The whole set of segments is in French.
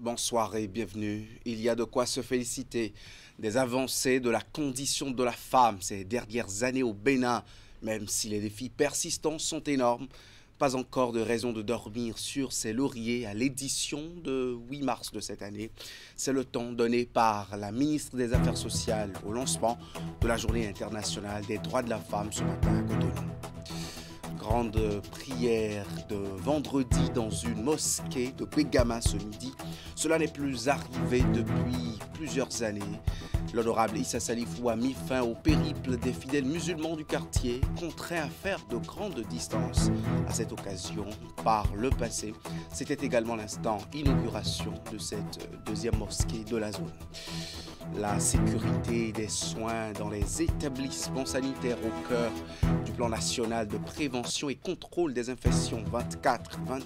Bonsoir et bienvenue. Il y a de quoi se féliciter des avancées de la condition de la femme ces dernières années au Bénin, même si les défis persistants sont énormes. Pas encore de raison de dormir sur ses lauriers à l'édition de 8 mars de cette année. C'est le temps donné par la ministre des Affaires sociales au lancement de la Journée internationale des droits de la femme ce matin à Cotonou. Grande prière de vendredi dans une mosquée de Begama ce midi. Cela n'est plus arrivé depuis plusieurs années. L'honorable Issa Salifou a mis fin au périple des fidèles musulmans du quartier, contraints à faire de grandes distances. À cette occasion, par le passé, c'était également l'instant inauguration de cette deuxième mosquée de la zone. La sécurité des soins dans les établissements sanitaires au cœur du plan national de prévention et contrôle des infections 24-28.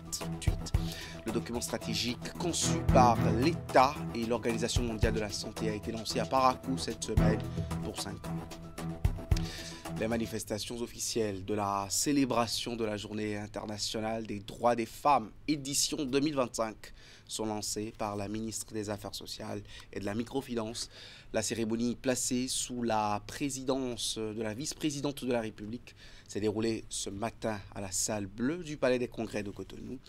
Le document stratégique conçu par l'État et l'Organisation mondiale de la santé a été lancé à Parakou cette semaine pour 5 ans. Les manifestations officielles de la célébration de la Journée internationale des droits des femmes, édition 2025, sont lancées par la ministre des Affaires sociales et de la microfinance. La cérémonie placée sous la présidence de la vice-présidente de la République s'est déroulée ce matin à la salle bleue du Palais des Congrès de Cotonou.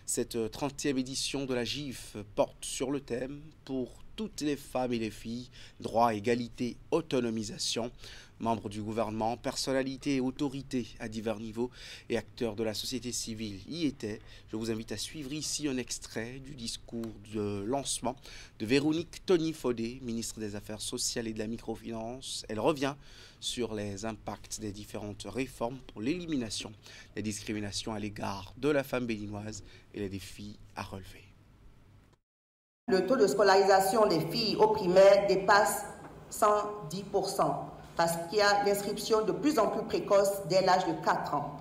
Cette 30e édition de la GIF porte sur le thème « Pour toutes les femmes et les filles, droit, égalité, autonomisation ». Membres du gouvernement, personnalités et autorités à divers niveaux et acteurs de la société civile y étaient. Je vous invite à suivre ici un extrait du discours de lancement de Véronique Tony-Fodé, ministre des Affaires sociales et de la microfinance. Elle revient sur les impacts des différentes réformes pour l'élimination des discriminations à l'égard de la femme béninoise et les défis à relever. Le taux de scolarisation des filles au primaire dépasse 110%. Parce qu'il y a l'inscription de plus en plus précoce dès l'âge de 4 ans,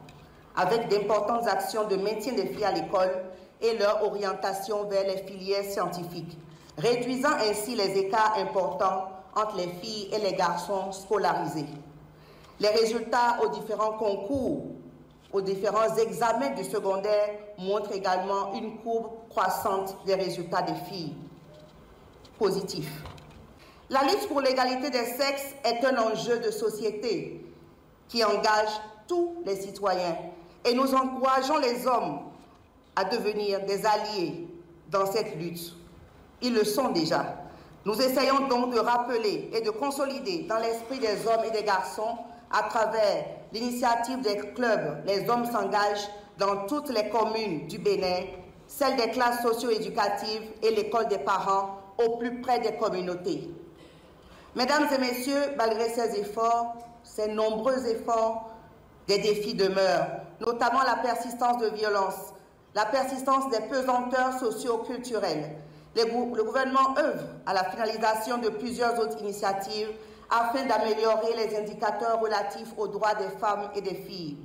avec d'importantes actions de maintien des filles à l'école et leur orientation vers les filières scientifiques, réduisant ainsi les écarts importants entre les filles et les garçons scolarisés. Les résultats aux différents concours, aux différents examens du secondaire montrent également une courbe croissante des résultats des filles. Positif. La lutte pour l'égalité des sexes est un enjeu de société qui engage tous les citoyens et nous encourageons les hommes à devenir des alliés dans cette lutte. Ils le sont déjà. Nous essayons donc de rappeler et de consolider dans l'esprit des hommes et des garçons à travers l'initiative des clubs Les Hommes s'engagent dans toutes les communes du Bénin, celle des classes socio-éducatives et l'école des parents au plus près des communautés. Mesdames et messieurs, malgré ces efforts, ces nombreux efforts, des défis demeurent, notamment la persistance de violences, la persistance des pesanteurs socio-culturelles. Le gouvernement œuvre à la finalisation de plusieurs autres initiatives afin d'améliorer les indicateurs relatifs aux droits des femmes et des filles.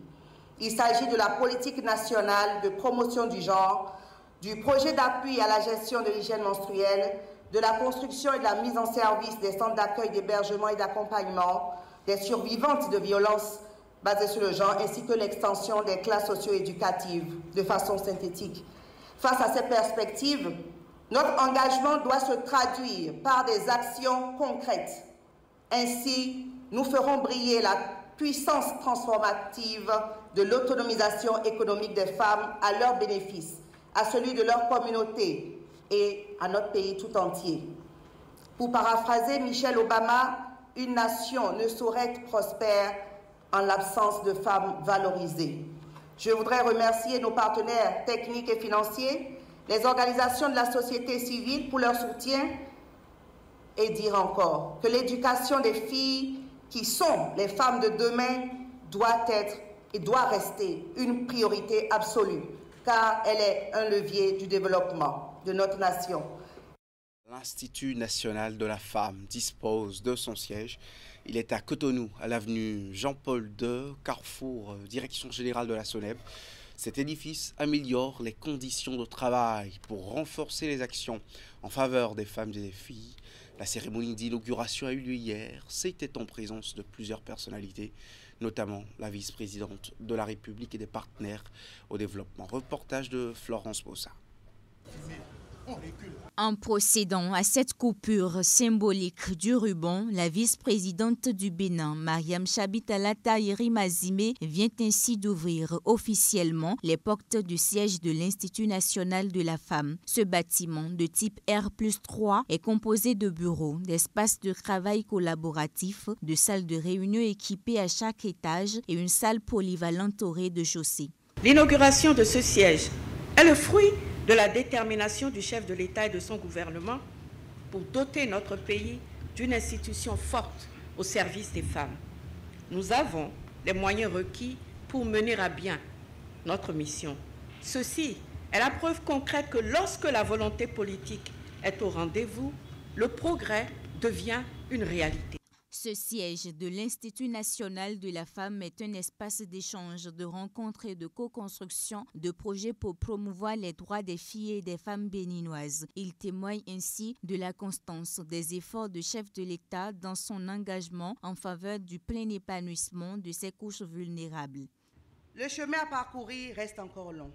Il s'agit de la politique nationale de promotion du genre, du projet d'appui à la gestion de l'hygiène menstruelle, de la construction et de la mise en service des centres d'accueil, d'hébergement et d'accompagnement des survivantes de violences basées sur le genre, ainsi que l'extension des classes socio-éducatives de façon synthétique. Face à ces perspectives, notre engagement doit se traduire par des actions concrètes. Ainsi, nous ferons briller la puissance transformative de l'autonomisation économique des femmes à leur bénéfice, à celui de leur communauté, et à notre pays tout entier. Pour paraphraser Michelle Obama, une nation ne saurait être prospère en l'absence de femmes valorisées. Je voudrais remercier nos partenaires techniques et financiers, les organisations de la société civile pour leur soutien et dire encore que l'éducation des filles qui sont les femmes de demain doit être et doit rester une priorité absolue, car elle est un levier du développement de notre nation. L'Institut national de la femme dispose de son siège. Il est à Cotonou, à l'avenue Jean-Paul II, carrefour, direction générale de la SONEB. Cet édifice améliore les conditions de travail pour renforcer les actions en faveur des femmes et des filles. La cérémonie d'inauguration a eu lieu hier. C'était en présence de plusieurs personnalités, notamment la vice-présidente de la République et des partenaires au développement. Reportage de Florence Bossa. En procédant à cette coupure symbolique du ruban, la vice-présidente du Bénin, Mariam Chabitalata Yerimazime, vient ainsi d'ouvrir officiellement les portes du siège de l'Institut national de la femme. Ce bâtiment de type R+3 est composé de bureaux, d'espaces de travail collaboratifs, de salles de réunion équipées à chaque étage et une salle polyvalente au rez-de-chaussée. L'inauguration de ce siège est le fruit de la détermination du chef de l'État et de son gouvernement pour doter notre pays d'une institution forte au service des femmes. Nous avons les moyens requis pour mener à bien notre mission. Ceci est la preuve concrète que lorsque la volonté politique est au rendez-vous, le progrès devient une réalité. Ce siège de l'Institut national de la femme est un espace d'échange, de rencontres et de co-construction de projets pour promouvoir les droits des filles et des femmes béninoises. Il témoigne ainsi de la constance des efforts du chef de l'État dans son engagement en faveur du plein épanouissement de ces couches vulnérables. Le chemin à parcourir reste encore long,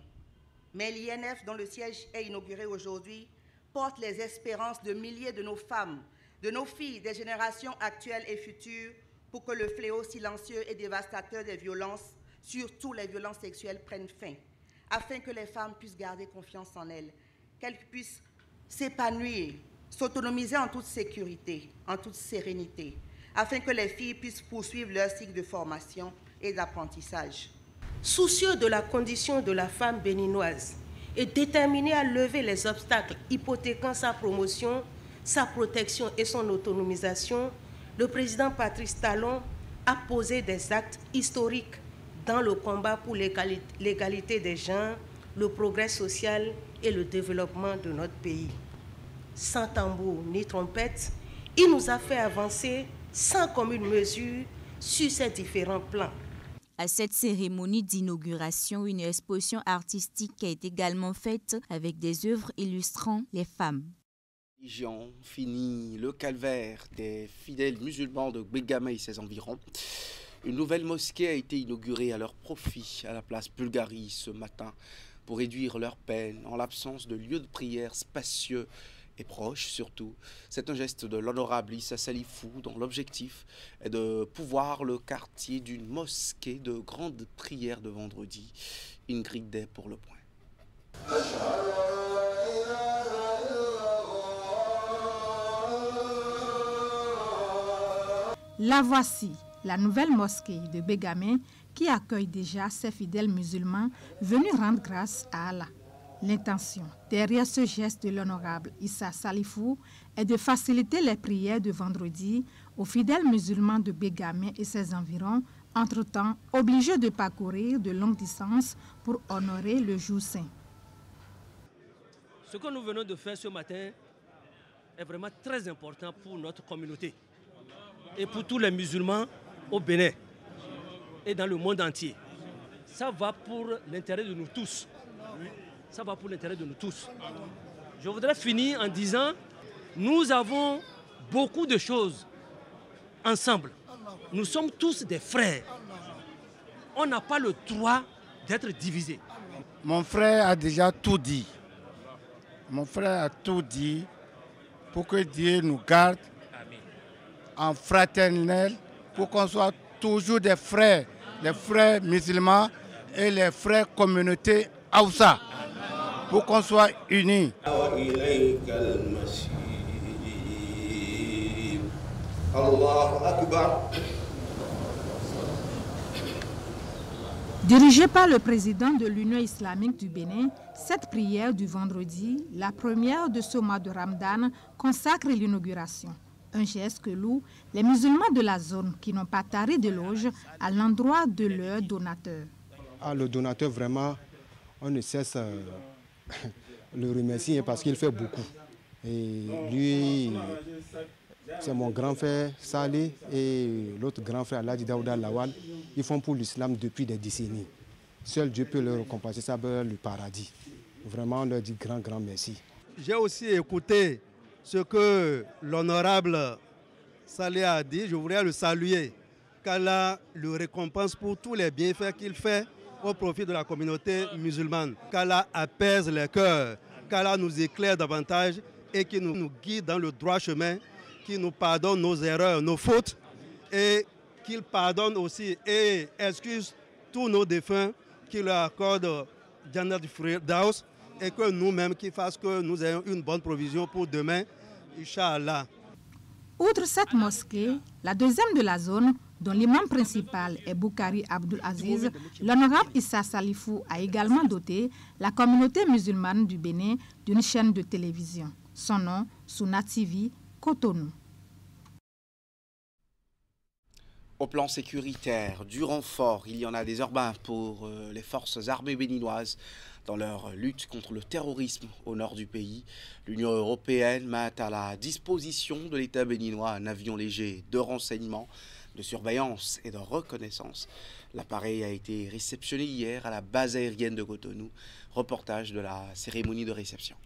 mais l'INF, dont le siège est inauguré aujourd'hui, porte les espérances de milliers de nos femmes, de nos filles, des générations actuelles et futures, pour que le fléau silencieux et dévastateur des violences, surtout les violences sexuelles, prenne fin, afin que les femmes puissent garder confiance en elles, qu'elles puissent s'épanouir, s'autonomiser en toute sécurité, en toute sérénité, afin que les filles puissent poursuivre leur cycle de formation et d'apprentissage. Soucieux de la condition de la femme béninoise et déterminé à lever les obstacles hypothéquant sa promotion, sa protection et son autonomisation, le président Patrice Talon a posé des actes historiques dans le combat pour l'égalité des genres, le progrès social et le développement de notre pays. Sans tambour ni trompette, il nous a fait avancer sans commune mesure sur ces différents plans. À cette cérémonie d'inauguration, une exposition artistique a été également faite avec des œuvres illustrant les femmes. Fini le calvaire des fidèles musulmans de Bégamé et ses environs. Une nouvelle mosquée a été inaugurée à leur profit à la place Bulgarie ce matin pour réduire leur peine en l'absence de lieux de prière spacieux et proches surtout. C'est un geste de l'honorable Issa Salifou dont l'objectif est de pouvoir le quartier d'une mosquée de grande prière de vendredi. Ingrid Day pour Le Point. La voici, la nouvelle mosquée de Bégamé qui accueille déjà ses fidèles musulmans venus rendre grâce à Allah. L'intention derrière ce geste de l'honorable Issa Salifou est de faciliter les prières de vendredi aux fidèles musulmans de Bégamé et ses environs, entre-temps obligés de parcourir de longues distances pour honorer le jour saint. Ce que nous venons de faire ce matin est vraiment très important pour notre communauté et pour tous les musulmans au Bénin et dans le monde entier. Ça va pour l'intérêt de nous tous. Ça va pour l'intérêt de nous tous. Je voudrais finir en disant, nous avons beaucoup de choses ensemble. Nous sommes tous des frères. On n'a pas le droit d'être divisés. Mon frère a déjà tout dit. Mon frère a tout dit pour que Dieu nous garde en fraternel, pour qu'on soit toujours des frères musulmans et les frères communautés Aoussa, pour qu'on soit unis. Dirigée par le président de l'Union islamique du Bénin, cette prière du vendredi, la première de ce mois de Ramadan, consacre l'inauguration. Un geste que louent les musulmans de la zone qui n'ont pas taré d'éloges à l'endroit de leur donateur. Le donateur, vraiment, on ne cesse le remercier parce qu'il fait beaucoup. Et lui, c'est mon grand frère Saleh et l'autre grand frère Aladji Daouda Lawal. Ils font pour l'islam depuis des décennies. Seul Dieu peut leur récompenser ça vers le paradis. Vraiment, on leur dit grand merci. J'ai aussi écouté ce que l'honorable Saleh a dit. Je voudrais le saluer, qu'Allah le récompense pour tous les bienfaits qu'il fait au profit de la communauté musulmane. Qu'Allah apaise les cœurs, qu'Allah nous éclaire davantage et qu'il nous guide dans le droit chemin, qu'il nous pardonne nos erreurs, nos fautes, et qu'il pardonne aussi et excuse tous nos défunts, qu'il leur accorde Jannat al-Firdaus, et que nous-mêmes, qu'il fasse que nous ayons une bonne provision pour demain, Inch'Allah. Outre cette mosquée, la deuxième de la zone, dont l'imam principal est Boukari Abdul Aziz, l'honorable Issa Salifou a également doté la communauté musulmane du Bénin d'une chaîne de télévision. Son nom, Sunna TV, Cotonou. Au plan sécuritaire, du renfort, il y en a des urbains pour les forces armées béninoises dans leur lutte contre le terrorisme au nord du pays. L'Union européenne met à la disposition de l'État béninois un avion léger de renseignement, de surveillance et de reconnaissance. L'appareil a été réceptionné hier à la base aérienne de Cotonou. Reportage de la cérémonie de réception.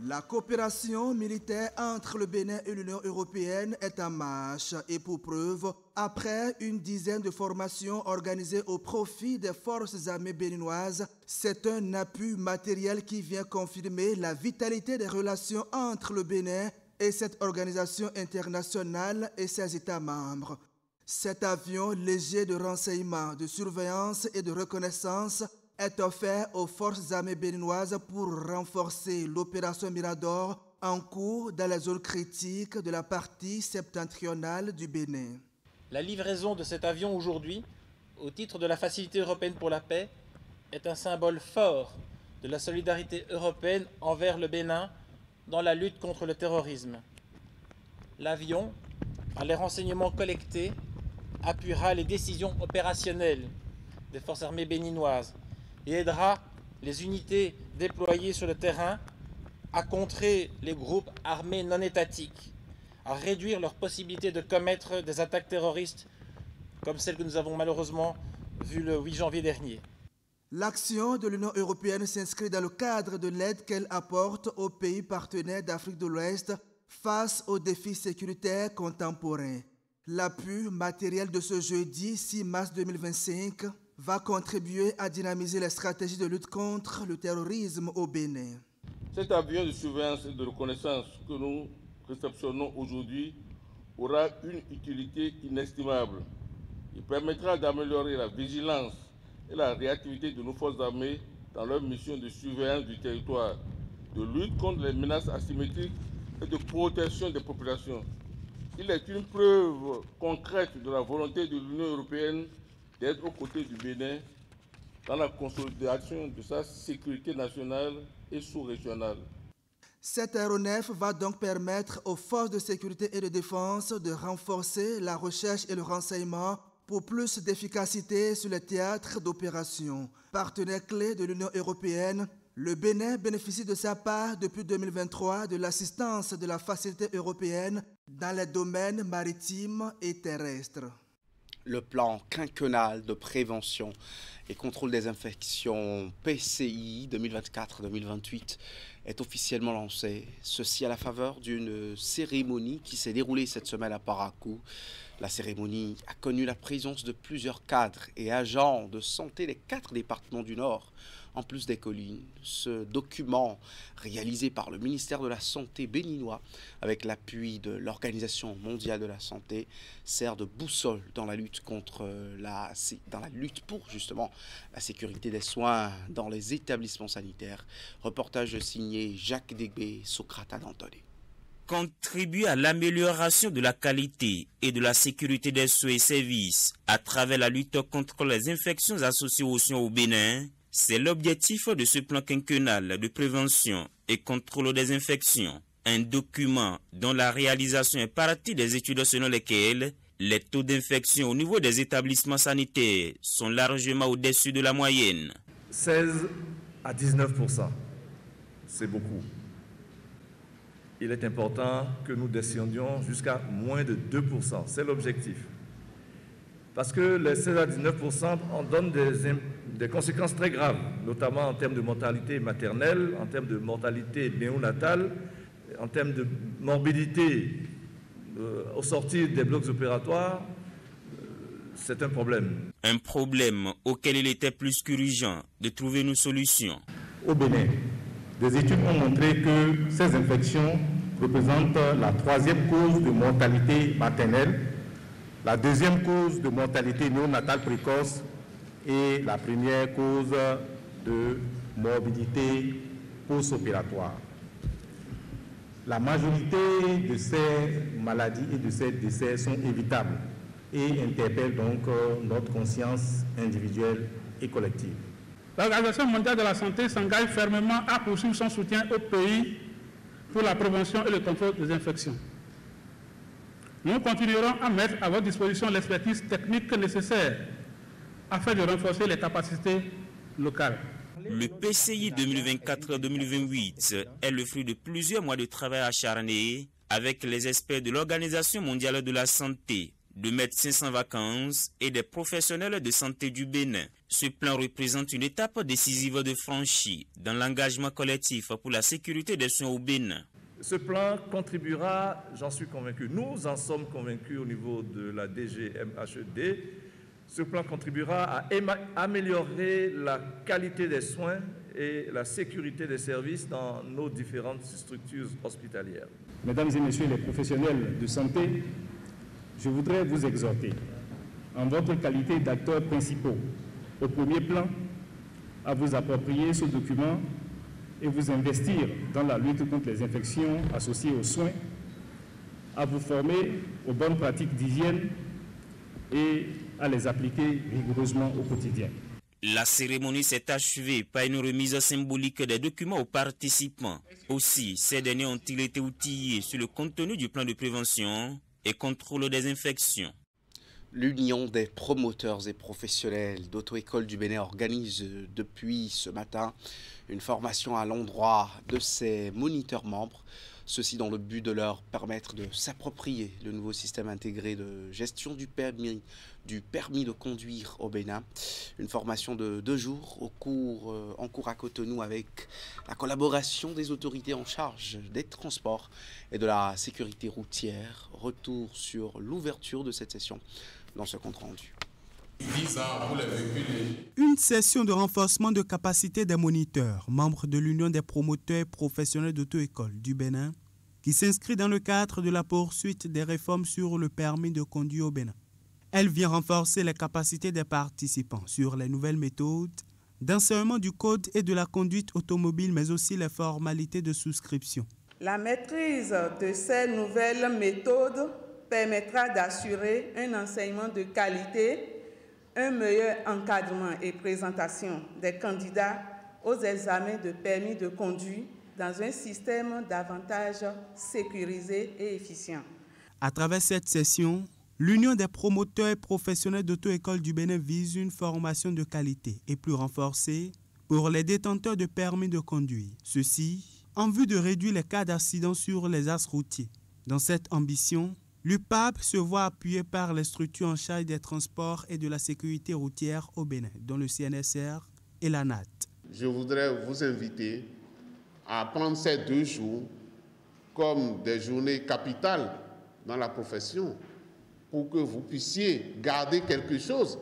La coopération militaire entre le Bénin et l'Union européenne est en marche et pour preuve, après une dizaine de formations organisées au profit des forces armées béninoises, c'est un appui matériel qui vient confirmer la vitalité des relations entre le Bénin et cette organisation internationale et ses États membres. Cet avion léger de renseignement, de surveillance et de reconnaissance est offert aux forces armées béninoises pour renforcer l'opération Mirador en cours dans la zone critique de la partie septentrionale du Bénin. La livraison de cet avion aujourd'hui, au titre de la Facilité européenne pour la paix, est un symbole fort de la solidarité européenne envers le Bénin dans la lutte contre le terrorisme. L'avion, par les renseignements collectés, appuiera les décisions opérationnelles des forces armées béninoises et aidera les unités déployées sur le terrain à contrer les groupes armés non étatiques, à réduire leurs possibilités de commettre des attaques terroristes comme celles que nous avons malheureusement vues le 8 janvier dernier. L'action de l'Union européenne s'inscrit dans le cadre de l'aide qu'elle apporte aux pays partenaires d'Afrique de l'Ouest face aux défis sécuritaires contemporains. L'appui matériel de ce jeudi 6 mars 2025 va contribuer à dynamiser les stratégies de lutte contre le terrorisme au Bénin. Cet avion de surveillance et de reconnaissance que nous réceptionnons aujourd'hui aura une utilité inestimable. Il permettra d'améliorer la vigilance et la réactivité de nos forces armées dans leur mission de surveillance du territoire, de lutte contre les menaces asymétriques et de protection des populations. Il est une preuve concrète de la volonté de l'Union européenne d'être aux côtés du Bénin dans la consolidation de sa sécurité nationale et sous-régionale. Cet aéronef va donc permettre aux forces de sécurité et de défense de renforcer la recherche et le renseignement pour plus d'efficacité sur les théâtres d'opération. Partenaire clé de l'Union européenne, le Bénin bénéficie de sa part depuis 2023 de l'assistance de la Facilité européenne dans les domaines maritimes et terrestres. Le plan quinquennal de prévention et contrôle des infections PCI 2024-2028 est officiellement lancé. Ceci à la faveur d'une cérémonie qui s'est déroulée cette semaine à Parakou. La cérémonie a connu la présence de plusieurs cadres et agents de santé des 4 départements du Nord, en plus des collines. Ce document, réalisé par le ministère de la Santé béninois, avec l'appui de l'Organisation mondiale de la santé, sert de boussole dans la lutte pour justement la sécurité des soins dans les établissements sanitaires. Reportage signé Jacques Degbé, Socrate d'Antony. Contribuer à l'amélioration de la qualité et de la sécurité des soins et services à travers la lutte contre les infections associées aux soins au Bénin, c'est l'objectif de ce plan quinquennal de prévention et contrôle des infections. Un document dont la réalisation est partie des études selon lesquelles les taux d'infection au niveau des établissements sanitaires sont largement au-dessus de la moyenne. 16 à 19%, c'est beaucoup. Il est important que nous descendions jusqu'à moins de 2%, c'est l'objectif. Parce que les 16 à 19% en donnent des conséquences très graves, notamment en termes de mortalité maternelle, en termes de mortalité néonatale, en termes de morbidité au sortir des blocs opératoires. c'est un problème. Un problème auquel il était plus qu'urgent de trouver une solution. Au Bénin, des études ont montré que ces infections représentent la 3e cause de mortalité maternelle, la 2e cause de mortalité néonatale précoce et la 1re cause de morbidité post-opératoire. La majorité de ces maladies et de ces décès sont évitables et interpellent donc notre conscience individuelle et collective. L'Organisation mondiale de la santé s'engage fermement à poursuivre son soutien au pays pour la prévention et le contrôle des infections. Nous continuerons à mettre à votre disposition l'expertise technique nécessaire afin de renforcer les capacités locales. Le PCI 2024-2028 est le fruit de plusieurs mois de travail acharné avec les experts de l'Organisation mondiale de la santé, de médecins sans vacances et des professionnels de santé du Bénin. Ce plan représente une étape décisive de franchie dans l'engagement collectif pour la sécurité des soins au Bénin. Ce plan contribuera, j'en suis convaincu, nous en sommes convaincus au niveau de la DGMHED, ce plan contribuera à améliorer la qualité des soins et la sécurité des services dans nos différentes structures hospitalières. Mesdames et messieurs les professionnels de santé, je voudrais vous exhorter, en votre qualité d'acteurs principaux, au premier plan, à vous approprier ce document et vous investir dans la lutte contre les infections associées aux soins, à vous former aux bonnes pratiques d'hygiène et à les appliquer rigoureusement au quotidien. La cérémonie s'est achevée par une remise symbolique des documents aux participants. Aussi, ces derniers ont-ils été outillés sur le contenu du plan de prévention et contrôle des infections. L'Union des promoteurs et professionnels d'auto-école du Bénin organise depuis ce matin une formation à l'endroit de ses moniteurs membres. Ceci dans le but de leur permettre de s'approprier le nouveau système intégré de gestion du permis de conduire au Bénin. Une formation de 2 jours en cours à Cotonou avec la collaboration des autorités en charge des transports et de la sécurité routière. Retour sur l'ouverture de cette session dans ce compte rendu. Une session de renforcement de capacité des moniteurs, membres de l'Union des promoteurs professionnels d'auto-école du Bénin, qui s'inscrit dans le cadre de la poursuite des réformes sur le permis de conduire au Bénin. Elle vient renforcer les capacités des participants sur les nouvelles méthodes d'enseignement du code et de la conduite automobile, mais aussi les formalités de souscription. La maîtrise de ces nouvelles méthodes permettra d'assurer un enseignement de qualité, un meilleur encadrement et présentation des candidats aux examens de permis de conduire dans un système davantage sécurisé et efficient. À travers cette session, l'Union des promoteurs professionnels d'auto-école du Bénin vise une formation de qualité et plus renforcée pour les détenteurs de permis de conduire. Ceci en vue de réduire les cas d'accidents sur les axes routiers. Dans cette ambition, l'UPAB se voit appuyé par les structures en charge des transports et de la sécurité routière au Bénin, dont le CNSR et la NAT. Je voudrais vous inviter à prendre ces 2 jours comme des journées capitales dans la profession pour que vous puissiez garder quelque chose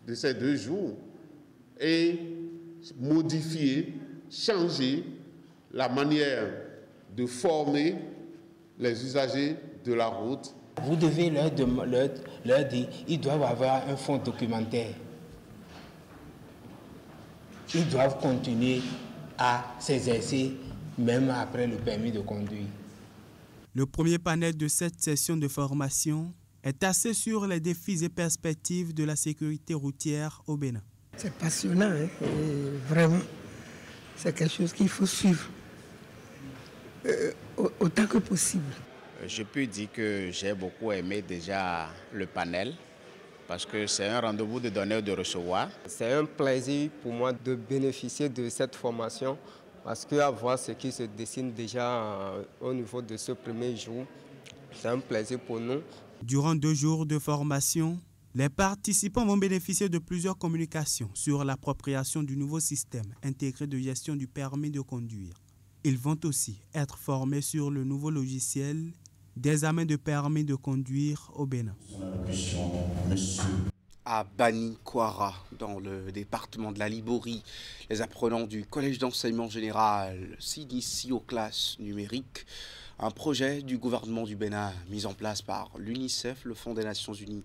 de ces 2 jours et modifier, changer la manière de former les usagers de la route. Vous devez leur dire qu'ils doivent avoir un fonds documentaire. Ils doivent continuer à s'exercer même après le permis de conduire. Le premier panel de cette session de formation est axé sur les défis et perspectives de la sécurité routière au Bénin. C'est passionnant, hein, et vraiment, c'est quelque chose qu'il faut suivre autant que possible. Je peux dire que j'ai beaucoup aimé déjà le panel parce que c'est un rendez-vous de donner et de recevoir. C'est un plaisir pour moi de bénéficier de cette formation parce qu'à voir ce qui se dessine déjà au niveau de ce premier jour, c'est un plaisir pour nous. Durant 2 jours de formation, les participants vont bénéficier de plusieurs communications sur l'appropriation du nouveau système intégré de gestion du permis de conduire. Ils vont aussi être formés sur le nouveau logiciel d'examen de permis de conduire au Bénin. À Bani Kouara, dans le département de la Liborie, les apprenants du Collège d'enseignement général s'initient aux classes numériques. Un projet du gouvernement du Bénin mis en place par l'UNICEF, le Fonds des Nations Unies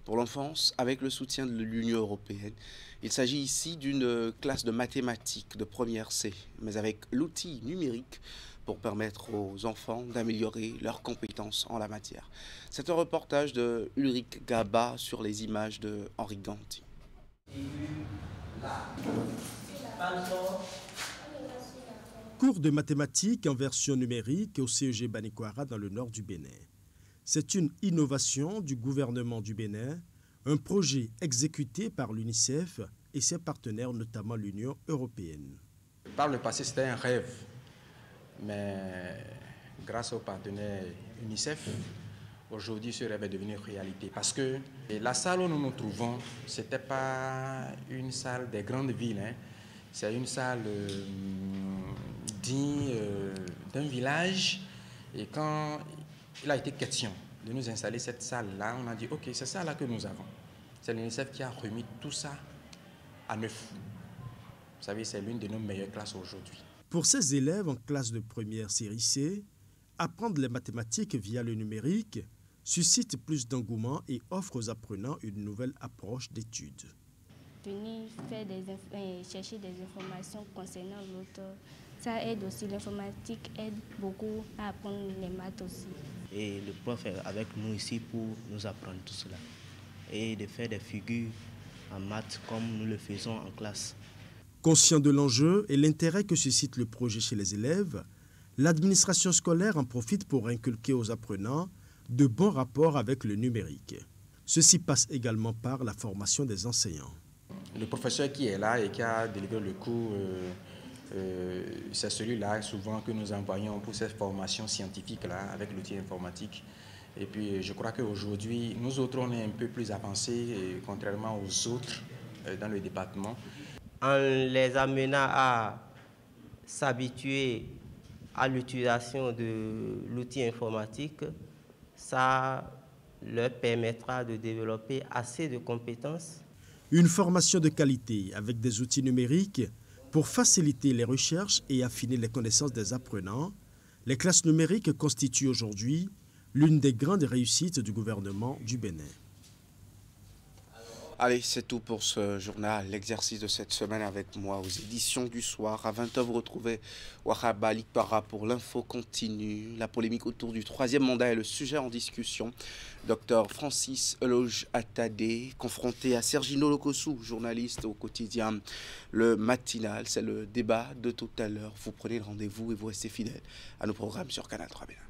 pour l'enfance, avec le soutien de l'Union européenne. Il s'agit ici d'une classe de mathématiques de première C, mais avec l'outil numérique pour permettre aux enfants d'améliorer leurs compétences en la matière. C'est un reportage de Ulrich Gaba sur les images de Henri Ganti. Cours de mathématiques en version numérique au CEG Bani Kouara dans le nord du Bénin. C'est une innovation du gouvernement du Bénin, un projet exécuté par l'UNICEF et ses partenaires, notamment l'Union européenne. Par le passé, c'était un rêve, mais grâce aux partenaires UNICEF, aujourd'hui, ce rêve est devenu réalité. Parce que la salle où nous nous trouvons, ce n'était pas une salle des grandes villes, hein. C'est une salle digne d'un village. Et quand il a été question de nous installer cette salle-là, on a dit, OK, c'est ça là que nous avons. C'est l'UNICEF qui a remis tout ça à neuf. Vous savez, c'est l'une de nos meilleures classes aujourd'hui. Pour ces élèves en classe de première série C, apprendre les mathématiques via le numérique suscite plus d'engouement et offre aux apprenants une nouvelle approche d'études. Venir chercher des informations concernant l'auteur, ça aide aussi, l'informatique aide beaucoup à apprendre les maths aussi. Et le prof est avec nous ici pour nous apprendre tout cela et de faire des figures en maths comme nous le faisons en classe. Conscient de l'enjeu et l'intérêt que suscite le projet chez les élèves, l'administration scolaire en profite pour inculquer aux apprenants de bons rapports avec le numérique. Ceci passe également par la formation des enseignants. Le professeur qui est là et qui a délivré le cours, c'est celui-là souvent que nous envoyons pour cette formation scientifique-là avec l'outil informatique. Et puis je crois qu'aujourd'hui, nous autres, on est un peu plus avancés, contrairement aux autres dans le département. En les amenant à s'habituer à l'utilisation de l'outil informatique, ça leur permettra de développer assez de compétences. Une formation de qualité avec des outils numériques pour faciliter les recherches et affiner les connaissances des apprenants. Les classes numériques constituent aujourd'hui l'une des grandes réussites du gouvernement du Bénin. Allez, c'est tout pour ce journal. L'exercice de cette semaine avec moi aux éditions du soir. À 20h, vous retrouvez Wahaba Likpara pour l'info continue. La polémique autour du troisième mandat est le sujet en discussion. Dr Francis Eloge Attadé, confronté à Sergino Lokossou, journaliste au quotidien Le Matinal. C'est le débat de tout à l'heure. Vous prenez le rendez-vous et vous restez fidèles à nos programmes sur Canal 3 Bénin.